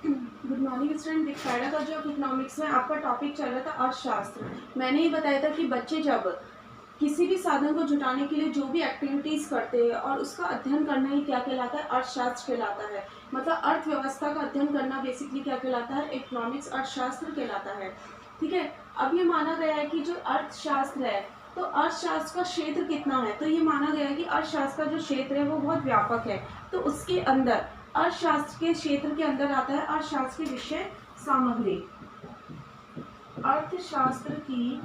Good morning student. दिखाड़ा का जो economics में आपका टॉपिक चल रहा था अर्थशास्त्र। मैंने ये बताया था कि बच्चे जब किसी भी साधन को जुटाने के लिए जो भी एक्टिविटीज़ करते हैं और उसका अध्ययन करना ही क्या कहलाता है, अर्थशास्त्र कहलाता है। मतलब अर्थव्यवस्था का अध्ययन करना बेसिकली क्या कहलाता है, इकोनॉमिक्स अर्थशास्त्र कहलाता है। ठीक है। अब ये माना गया है कि जो अर्थशास्त्र है, तो अर्थशास्त्र का क्षेत्र कितना है, तो ये माना गया है कि अर्थशास्त्र का जो क्षेत्र है वो बहुत व्यापक है। तो उसके अंदर अर्थशास्त्र के क्षेत्र के अंदर आता है अर्थशास्त्र की विषय सामग्री। अर्थशास्त्र की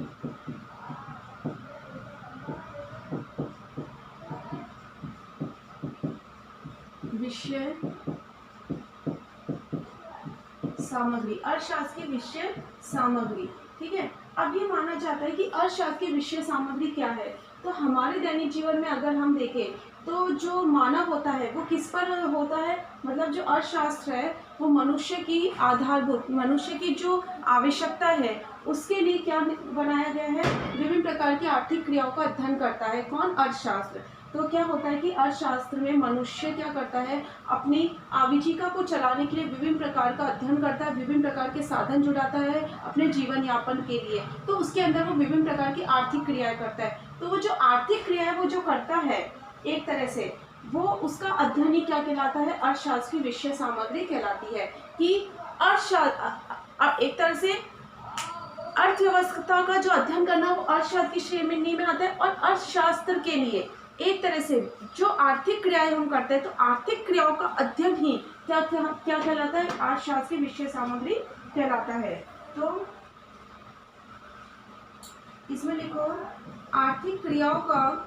विषय सामग्री, अर्थशास्त्र की विषय सामग्री। ठीक है। अब ये माना जाता है कि अर्थशास्त्र की विषय सामग्री क्या है। तो हमारे दैनिक जीवन में अगर हम देखें तो जो मानव होता है वो किस पर होता है, मतलब जो अर्थशास्त्र है वो मनुष्य की आधारभूत, मनुष्य की जो आवश्यकता है उसके लिए क्या बनाया गया है, विभिन्न प्रकार की आर्थिक क्रियाओं का अध्ययन करता है। कौन, अर्थशास्त्र। तो क्या होता है कि अर्थशास्त्र में मनुष्य क्या करता है, अपनी आजीविका को चलाने के लिए विभिन्न प्रकार का अध्ययन करता है, विभिन्न प्रकार के साधन जुटाता है अपने जीवन यापन के लिए। तो उसके अंदर वो विभिन्न प्रकार की आर्थिक क्रियाएं करता है। तो वो जो आर्थिक क्रिया है वो जो करता है एक तरह से, वो उसका अध्ययन ही क्या कहलाता है, अर्थशास्त्र की विषय सामग्री कहलाती है। कि अर्थशास्त्र एक तरह से अर्थव्यवस्था का जो अध्ययन करना वो अर्थशास्त्र की श्रेणी में आता है। और अर्थशास्त्र के लिए एक तरह से जो आर्थिक क्रियाएं हम करते हैं, तो आर्थिक क्रियाओं का अध्ययन ही क्या क्या कहलाता है, अर्थशास्त्र की विषय सामग्री कहलाता है। तो इसमें लिखो आर्थिक क्रियाओं का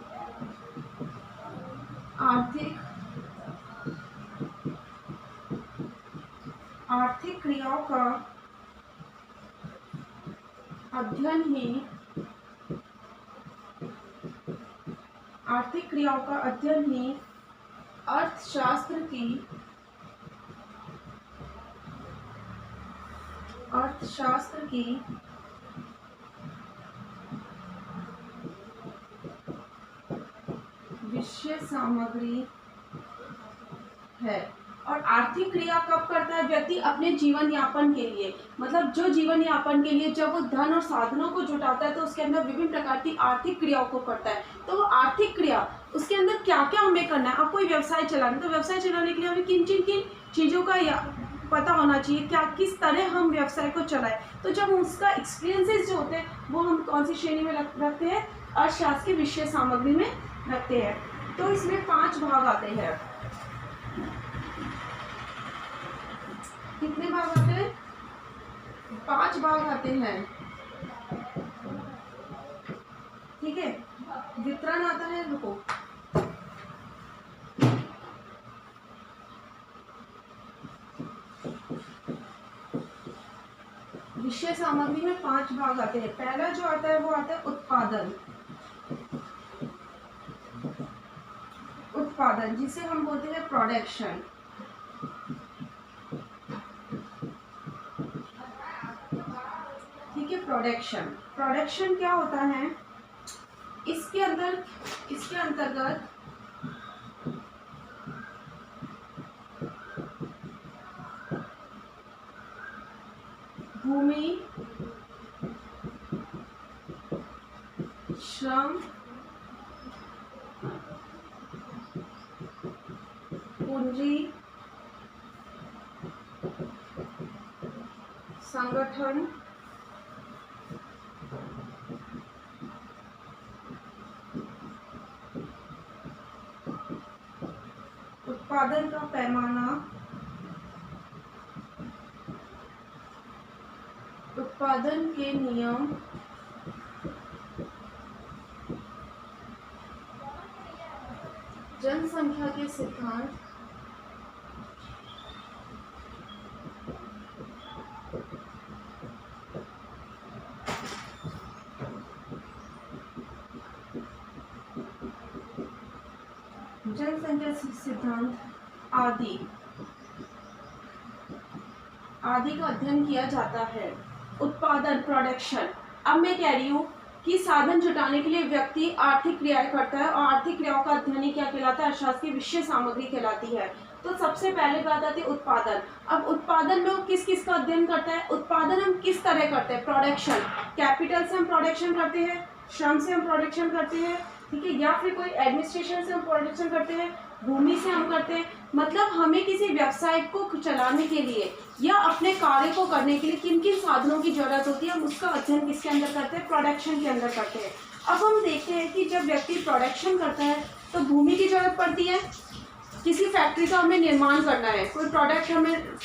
आर्थिक क्रियाओं का अध्ययन ही अर्थशास्त्र की विषय सामग्री है। और आर्थिक क्रिया कब करता है व्यक्ति, अपने जीवन यापन के लिए। मतलब जो जीवन यापन के लिए जब वो धन और साधनों को जुटाता है तो उसके अंदर विभिन्न प्रकार की आर्थिक क्रियाओं को करता है। तो वो आर्थिक क्रिया उसके अंदर क्या क्या हमें करना है। आप कोई व्यवसाय चलाना, तो व्यवसाय चलाने के लिए हमें किन चीज़ों का पता होना चाहिए, क्या किस तरह हम व्यवसाय को चलाएं। तो जब उसका एक्सपीरियंसेस जो होते हैं वो हम कौन सी श्रेणी में रखते हैं, अर्थशास्त्र की विषय सामग्री में रखते हैं। तो इसमें 5 भाग आते हैं। कितने भाग आते हैं, 5 भाग आते हैं। ठीक है। वितरण आता है, रुको, विषय सामग्री में 5 भाग आते हैं। पहला जो आता है वो आता है उत्पादन, जिसे हम बोलते हैं प्रोडक्शन। ठीक है। प्रोडक्शन क्या होता है, इसके अंतर्गत भूमि, श्रम, पूंजी, संगठन, उत्पादन का पैमाना, उत्पादन के नियम, जनसंख्या के सिद्धांत, आदि का अध्ययन किया जाता है। उत्पादन, प्रोडक्शन। अब मैं कह रही हूँ कि साधन जुटाने के लिए व्यक्ति आर्थिक क्रियाएं करता है और आर्थिक क्रियाओं का अध्ययन क्या कहलाता है, अर्थशास्त्र की विषय सामग्री कहलाती है। तो सबसे पहले बात आती है उत्पादन। अब उत्पादन में वो किस किस का अध्ययन करता है, उत्पादन हम किस तरह करते हैं, प्रोडक्शन, कैपिटल से हम प्रोडक्शन करते हैं, श्रम से हम प्रोडक्शन करते हैं, ठीक है, या फिर कोई एडमिनिस्ट्रेशन से हम प्रोडक्शन करते हैं, भूमि से हम करते हैं। मतलब हमें किसी व्यवसाय को चलाने के लिए या अपने कार्य को करने के लिए किन किन साधनों की जरूरत होती है, हम उसका अध्ययन किसके अंदर करते हैं, प्रोडक्शन के अंदर करते हैं। अब हम देखते हैं कि जब व्यक्ति प्रोडक्शन करता है तो भूमि की जरूरत पड़ती है, किसी फैक्ट्री का हमें निर्माण करना है, कोई प्रोडक्ट हमें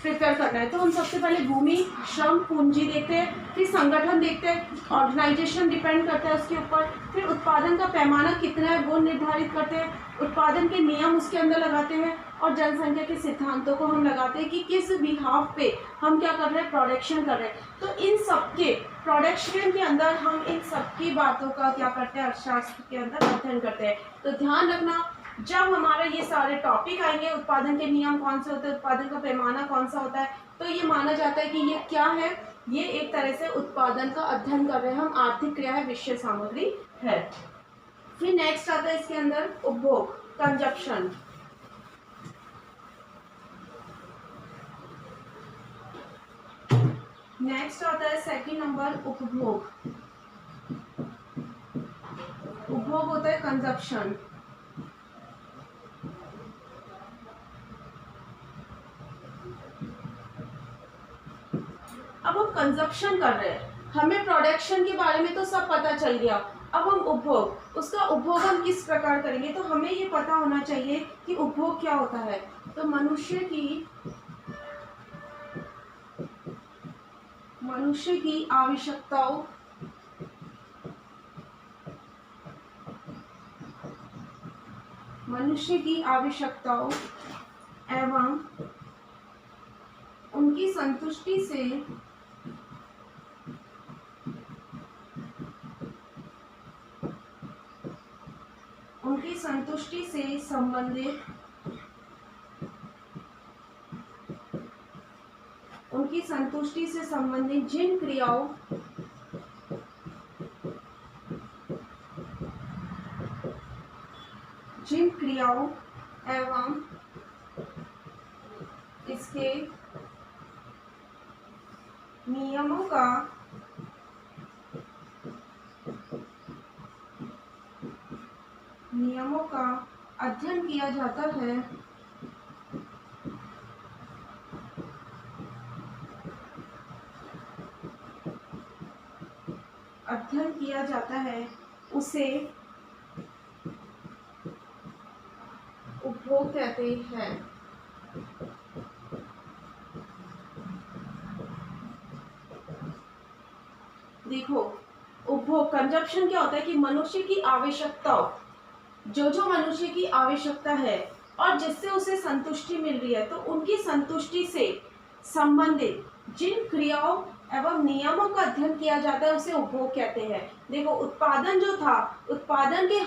प्रिपेयर करना है, तो हम सबसे पहले भूमि, श्रम, पूंजी देखते हैं, फिर संगठन देखते हैं, ऑर्गेनाइजेशन डिपेंड करता है उसके ऊपर, फिर उत्पादन का पैमाना कितना है वो निर्धारित करते हैं, उत्पादन के नियम उसके अंदर लगाते हैं, और जनसंख्या के सिद्धांतों को हम लगाते हैं कि किस बिहाफ पे हम क्या कर रहे हैं, प्रोडक्शन कर रहे हैं। तो इन सबके प्रोडक्शन के अंदर हम इन सबकी बातों का क्या करते हैं, अर्थशास्त्र के अंदर अध्ययन करते हैं। तो ध्यान रखना, जब हमारा ये सारे टॉपिक आएंगे, उत्पादन के नियम कौन से होते हैं, उत्पादन का पैमाना कौन सा होता है, तो ये माना जाता है कि ये क्या है, ये एक तरह से उत्पादन का अध्ययन कर रहे हैं हम, आर्थिक क्रिया है, विषय सामग्री है। फिर नेक्स्ट आता है इसके अंदर उपभोग, कंजप्शन। नेक्स्ट आता है सेकंड नंबर उपभोग। उपभोग होता है कंजप्शन। अब हम कंजप्शन कर रहे हैं, हमें प्रोडक्शन के बारे में तो सब पता चल गया, अब हम उपभोग, उसका उपभोग हम किस प्रकार करेंगे, तो हमें ये पता होना चाहिए कि उपभोग क्या होता है। तो मनुष्य की आवश्यकताओं एवं उनकी संतुष्टि से संबंधित जिन क्रियाओं एवं इसके नियमों का अध्ययन किया जाता है, उसे उपभोग कहते हैं। देखो, उपभोग, कंजप्शन क्या होता है कि मनुष्य की आवश्यकताओं, जो मनुष्य की आवश्यकता है और जिससे उसे संतुष्टि मिल रही है, तो उनकी संतुष्टि से संबंधित जिन क्रियाओं एवं नियमों का अध्ययन किया जाता है उसे उपभोग कहते हैं। देखो, उत्पादन जो था, उत्पादन के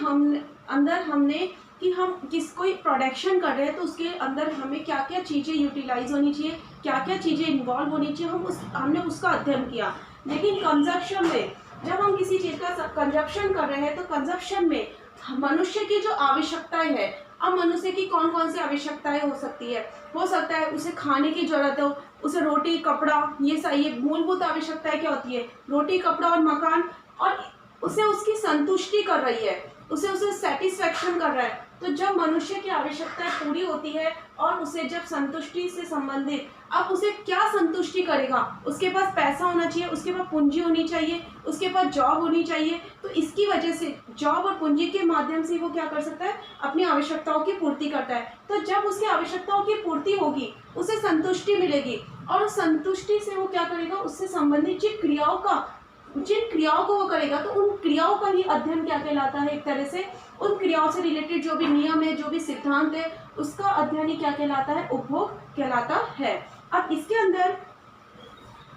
अंदर हमने कि हम कोई प्रोडक्शन कर रहे हैं तो उसके अंदर हमें क्या क्या चीज़ें यूटिलाइज होनी चाहिए, क्या क्या चीज़ें इन्वॉल्व होनी चाहिए, हमने उसका अध्ययन किया। लेकिन कंजप्शन में जब हम किसी चीज़ का कंजप्शन कर रहे हैं तो कंजप्शन में मनुष्य की जो आवश्यकताएं है, अब मनुष्य की कौन कौन सी आवश्यकताएं हो सकती है, हो सकता है उसे खाने की जरूरत हो, उसे रोटी कपड़ा, ये मूलभूत आवश्यकताएं क्या होती है, रोटी कपड़ा और मकान, और उसे उसकी संतुष्टि कर रही है, उसे सेटिस्फेक्शन कर रहा है। तो जब मनुष्य की आवश्यकताएं पूरी होती है और उसे जब संतुष्टि से संबंधित, अब उसे क्या संतुष्टि करेगा, उसके पास पैसा होना चाहिए, उसके पास पूंजी होनी चाहिए, उसके पास जॉब होनी चाहिए, तो इसकी वजह से जॉब और पूंजी के माध्यम से वो क्या कर सकता है, अपनी आवश्यकताओं की पूर्ति करता है। तो जब उसकी आवश्यकताओं की पूर्ति होगी, उसे संतुष्टि मिलेगी, और उस संतुष्टि से वो क्या करेगा, उससे संबंधित जिन क्रियाओं को वो करेगा, तो उन क्रियाओं का ही अध्ययन क्या कहलाता है, एक तरह से उन क्रियाओं से रिलेटेड जो भी नियम है, जो भी सिद्धांत है, उसका अध्ययन ही क्या कहलाता है, उपभोग कहलाता है। अब इसके अंदर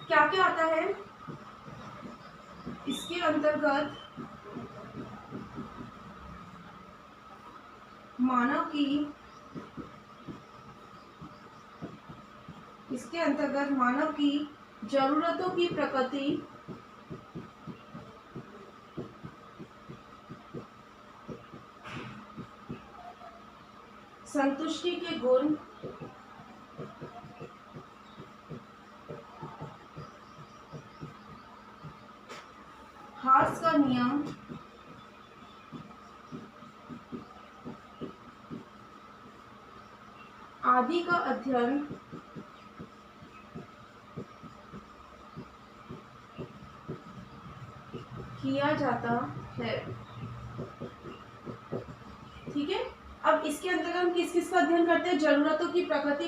क्या क्या आता है, इसके अंतर्गत मानव की जरूरतों की प्रकृति, संतुष्टि के गुण हास का नियम आदि का अध्ययन किया जाता है। ठीक है, अब इसके अंतर्गत हम किस किस का अध्ययन करते हैं? जरूरतों की प्रकृति,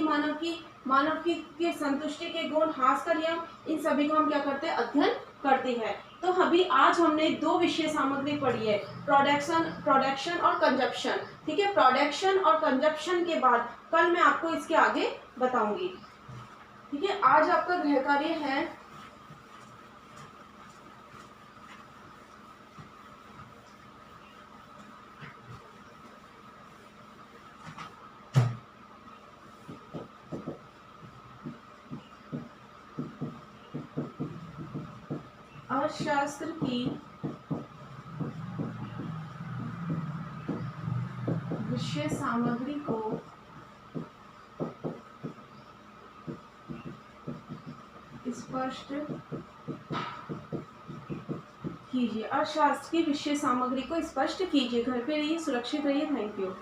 मानव की के संतुष्टि के गुण, हास का नियम, इन सभी को हम क्या करते हैं? अध्ययन करते हैं। तो अभी आज हमने दो विषय सामग्री पढ़ी है, प्रोडक्शन और कंजप्शन। ठीक है, प्रोडक्शन और कंजप्शन के बाद कल मैं आपको इसके आगे बताऊंगी। ठीक है, आज आपका गृह कार्य है अर्थशास्त्र की विषय सामग्री को स्पष्ट कीजिए। अर्थशास्त्र की विषय सामग्री को स्पष्ट कीजिए। घर पे रहिए, सुरक्षित रहिए। Thank you.